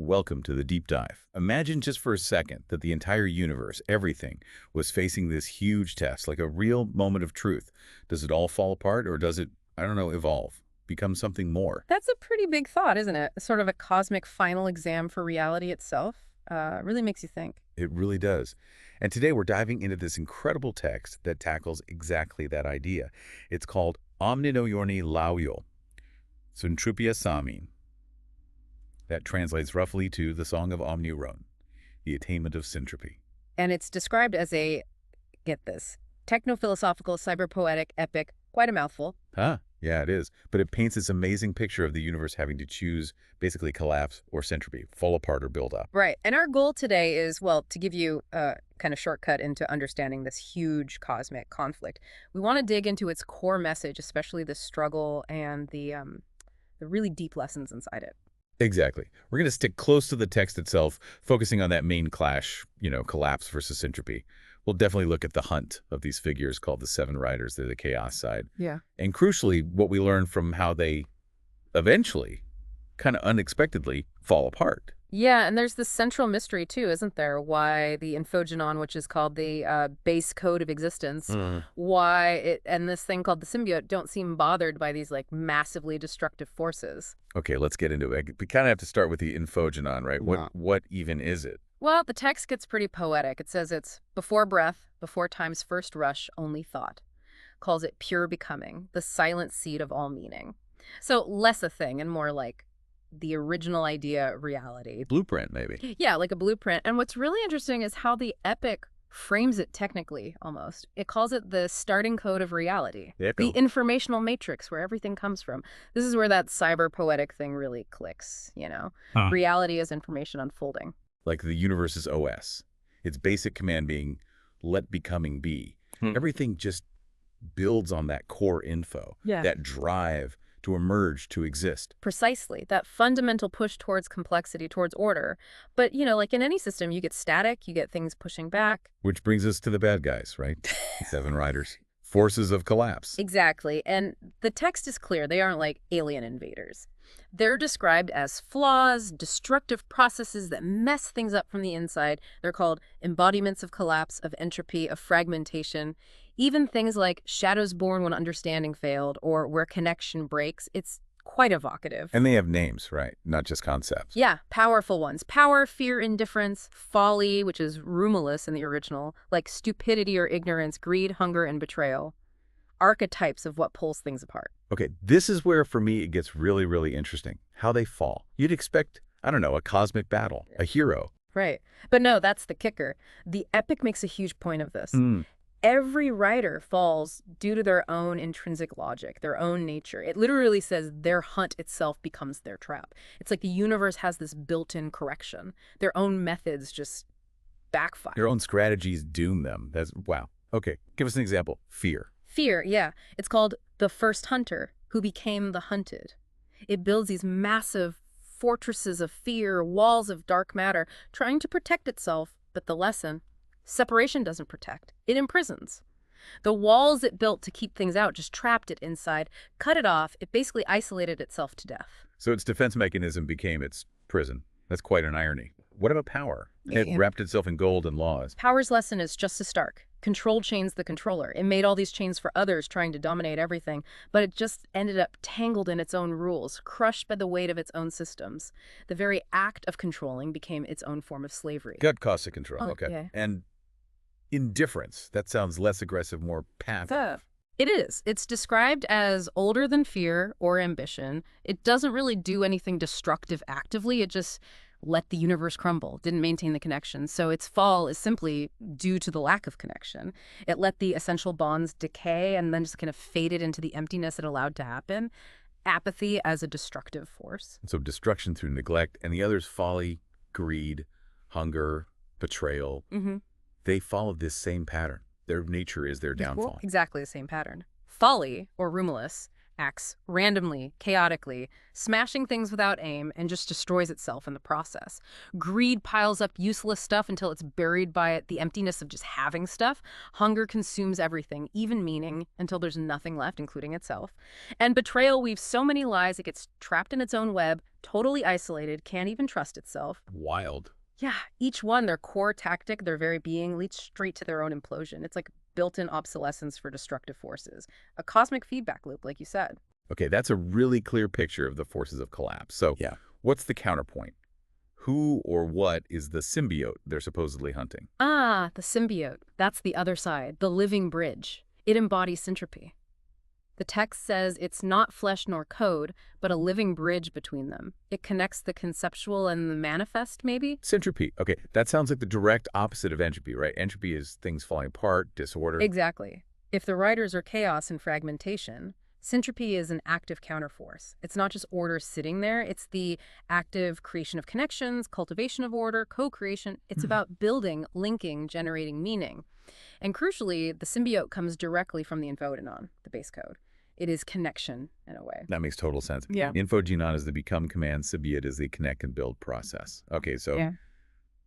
welcome to the deep dive. Imagine just for a second that the entire universe, everything, was facing this huge test, like a real moment of truth. Does it all fall apart, or does it, I don't know, evolve, become something more? That's a pretty big thought, isn't it? Sort of a cosmic final exam for reality itself. Really makes you think. It really does. And today we're diving into this incredible text that tackles exactly that idea. It's called OMNIRUN syntropy Samin. That translates roughly to the Song of OMNIRUN, the attainment of syntropy. And it's described as a, get this, techno-philosophical, cyber-poetic epic, quite a mouthful. Huh? Yeah, it is. But it paints this amazing picture of the universe having to choose basically collapse or syntropy, fall apart or build up. Right. And our goal today is, well, to give you a kind of shortcut into understanding this huge cosmic conflict. We want to dig into its core message, especially the struggle and the really deep lessons inside it. Exactly. We're going to stick close to the text itself, focusing on that main clash, collapse versus syntropy. We'll definitely look at the hunt of these figures called the Seven Riders. They're the chaos side. Yeah. And crucially, what we learn from how they eventually, kind of unexpectedly, fall apart. Yeah, and there's this central mystery, too, isn't there? Why the infogenon, which is called the base code of existence, why it and this thing called the symbiote don't seem bothered by these, like, massively destructive forces. Okay, let's get into it. We kind of have to start with the infogenon, right? Yeah. What even is it? Well, the text gets pretty poetic. It says it's before breath, before time's first rush, only thought. Calls it pure becoming, the silent seed of all meaning. So less a thing and more like the original idea reality. Blueprint, maybe. Yeah, like a blueprint. And what's really interesting is how the epic frames it technically, almost. It calls it the starting code of reality. The informational matrix where everything comes from. This is where that cyber poetic thing really clicks, Reality is information unfolding. Like the universe's OS. Its basic command being, let becoming be. Everything just builds on that core info, that drive to emerge, to exist. Precisely. That fundamental push towards complexity, towards order. But, like in any system, you get static, you get things pushing back. Which brings us to the bad guys, right? Seven Riders. Forces of collapse. Exactly. And the text is clear. They aren't like alien invaders. They're described as flaws, destructive processes that mess things up from the inside. They're called embodiments of collapse, of entropy, of fragmentation. Even things like shadows born when understanding failed or where connection breaks. It's quite evocative. And they have names, right? Not just concepts. Yeah, powerful ones. Power, fear, indifference, folly, which is rumulus in the original, like stupidity or ignorance, greed, hunger, and betrayal. Archetypes of what pulls things apart. Okay, this is where, for me, it gets really, really interesting. How they fall. You'd expect, I don't know, a cosmic battle, a hero. Right. But no, that's the kicker. The epic makes a huge point of this. Every rider falls due to their own intrinsic logic, their own nature. It literally says their hunt itself becomes their trap. It's like the universe has this built-in correction. Their own methods just backfire. Their own strategies doom them. Wow. Okay, give us an example. Fear. Fear, yeah. It's called the first hunter who became the hunted. It builds these massive fortresses of fear, walls of dark matter, trying to protect itself. But the lesson, separation doesn't protect. It imprisons. The walls it built to keep things out just trapped it inside, cut it off. It basically isolated itself to death. So its defense mechanism became its prison. That's quite an irony. What about power? It wrapped itself in gold and laws. Power's lesson is just as stark. Control chains the controller. It made all these chains for others trying to dominate everything, but it just ended up tangled in its own rules, crushed by the weight of its own systems. The very act of controlling became its own form of slavery. Gut cost of control. Okay. Yeah. And indifference. That sounds less aggressive, more passive. It is. It's described as older than fear or ambition. It doesn't really do anything destructive actively. It just let the universe crumble, didn't maintain the connection. So its fall is simply due to the lack of connection. It let the essential bonds decay and then just kind of faded into the emptiness it allowed to happen. Apathy as a destructive force. So destruction through neglect, and the others, folly, greed, hunger, betrayal. They follow this same pattern. Their nature is their downfall. Exactly the same pattern. Folly, or rumulus, acts randomly, chaotically, smashing things without aim, and just destroys itself in the process. Greed piles up useless stuff until it's buried by the emptiness of just having stuff. Hunger consumes everything, even meaning, until there's nothing left, including itself. And betrayal weaves so many lies it gets trapped in its own web, totally isolated, can't even trust itself. Wild. Yeah, each one, their core tactic, their very being, leads straight to their own implosion. It's like built-in obsolescence for destructive forces. A cosmic feedback loop, like you said. Okay, that's a really clear picture of the forces of collapse. So Yeah. what's the counterpoint? Who or what is the symbiote they're supposedly hunting? Ah, the symbiote. That's the other side, the living bridge. It embodies syntropy. The text says it's not flesh nor code, but a living bridge between them. It connects the conceptual and the manifest, maybe? Syntropy. Okay, that sounds like the direct opposite of entropy, right? Entropy is things falling apart, disorder. Exactly. If the writers are chaos and fragmentation, syntropy is an active counterforce. It's not just order sitting there, it's the active creation of connections, cultivation of order, co-creation. It's about building, linking, generating meaning. And crucially, the symbiote comes directly from the infogenon, the base code. It is connection, in a way. That makes total sense. Yeah. Infogenon is the become command, symbiote is the connect and build process. Okay, so Yeah.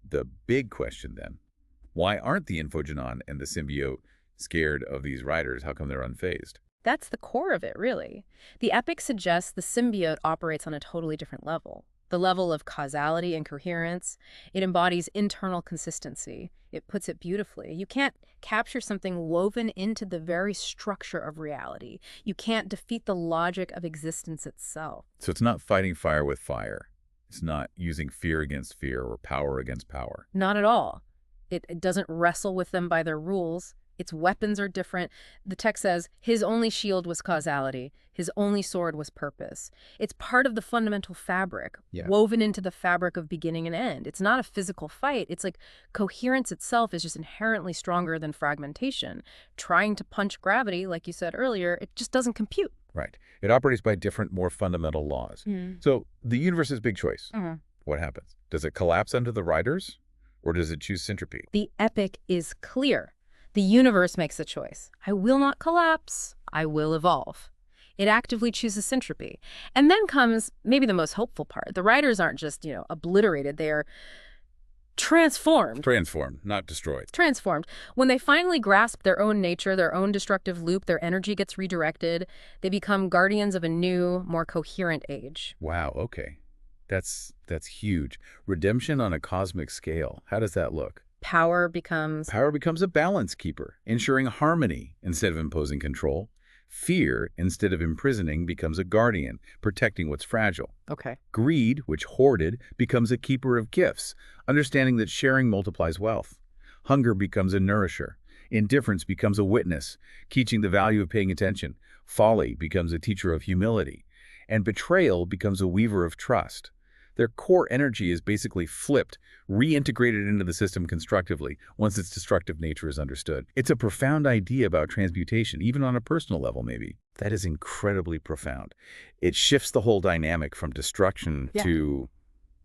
the big question then, why aren't the infogenon and the symbiote scared of these writers? How come they're unfazed? That's the core of it, really. The epic suggests the symbiote operates on a totally different level. The level of causality and coherence. It embodies internal consistency. It puts it beautifully. You can't capture something woven into the very structure of reality. You can't defeat the logic of existence itself. So it's not fighting fire with fire. It's not using fear against fear or power against power. Not at all. It doesn't wrestle with them by their rules. Its weapons are different. The text says, his only shield was causality. His only sword was purpose. It's part of the fundamental fabric, Yeah. woven into the fabric of beginning and end. It's not a physical fight. It's like coherence itself is just inherently stronger than fragmentation. Trying to punch gravity, like you said earlier, it just doesn't compute. Right. It operates by different, more fundamental laws. So the universe's big choice. Mhm. What happens? Does it collapse under the writers, or does it choose syntropy? The epic is clear. The universe makes a choice. I will not collapse. I will evolve. It actively chooses syntropy. And then comes maybe the most hopeful part. The writers aren't just, obliterated. They are transformed. Transformed, not destroyed. Transformed. When they finally grasp their own nature, their own destructive loop, their energy gets redirected. They become guardians of a new, more coherent age. Wow, okay. That's huge. Redemption on a cosmic scale. How does that look? Power becomes... Power becomes a balance keeper, ensuring harmony instead of imposing control. Fear, instead of imprisoning, becomes a guardian, protecting what's fragile. Okay. Greed, which hoarded, becomes a keeper of gifts, understanding that sharing multiplies wealth. Hunger becomes a nourisher. Indifference becomes a witness, teaching the value of paying attention. Folly becomes a teacher of humility. And betrayal becomes a weaver of trust. Their core energy is basically flipped, reintegrated into the system constructively once its destructive nature is understood. It's a profound idea about transmutation, even on a personal level, maybe. That is incredibly profound. It shifts the whole dynamic from destruction to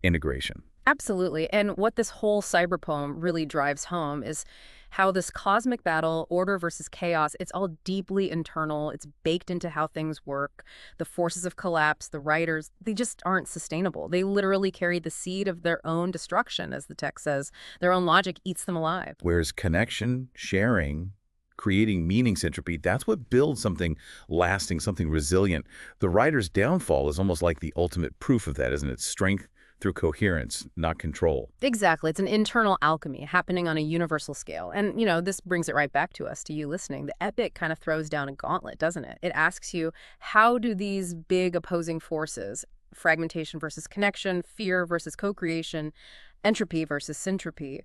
integration. Absolutely. And what this whole cyber poem really drives home is how this cosmic battle, order versus chaos, it's all deeply internal. It's baked into how things work. The forces of collapse, the writers, they just aren't sustainable. They literally carry the seed of their own destruction, as the text says. Their own logic eats them alive. Whereas connection, sharing, creating meaning syntropy, that's what builds something lasting, something resilient. The writer's downfall is almost like the ultimate proof of that, isn't it? Strength through coherence, not control. Exactly. It's an internal alchemy happening on a universal scale. And, this brings it right back to us, to you listening. The epic kind of throws down a gauntlet, doesn't it? It asks you, how do these big opposing forces, fragmentation versus connection, fear versus co-creation, entropy versus syntropy,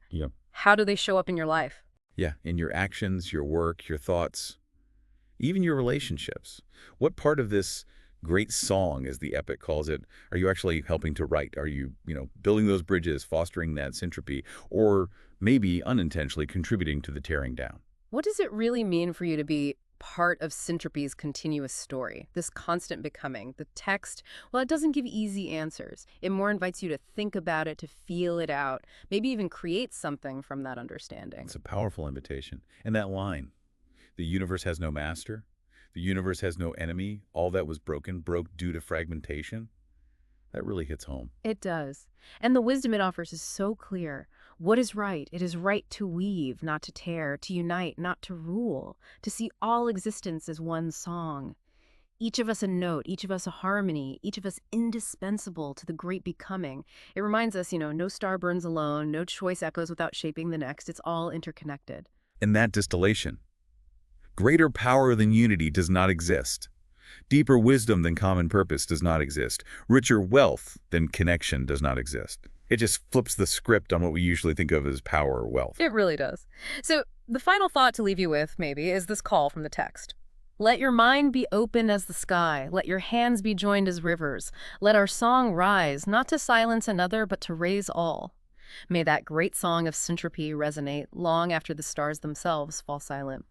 how do they show up in your life? Yeah, in your actions, your work, your thoughts, even your relationships. What part of this great song, as the epic calls it, are you actually helping to write? Are you, building those bridges, fostering that syntropy, or maybe unintentionally contributing to the tearing down? What does it really mean for you to be part of syntropy's continuous story, this constant becoming? The text, well, it doesn't give easy answers. It more invites you to think about it, to feel it out, maybe even create something from that understanding. It's a powerful invitation. And that line, the universe has no master, The universe has no enemy. All that was broken broke due to fragmentation. That really hits home. It does. And the wisdom it offers is so clear. What is right? It is right to weave, not to tear, to unite, not to rule, to see all existence as one song. Each of us a note, each of us a harmony, each of us indispensable to the great becoming. It reminds us, no star burns alone, no choice echoes without shaping the next. It's all interconnected. In that distillation, greater power than unity does not exist. Deeper wisdom than common purpose does not exist. Richer wealth than connection does not exist. It just flips the script on what we usually think of as power or wealth. It really does. So the final thought to leave you with, maybe, is this call from the text. Let your mind be open as the sky. Let your hands be joined as rivers. Let our song rise, not to silence another, but to raise all. May that great song of syntropy resonate long after the stars themselves fall silent.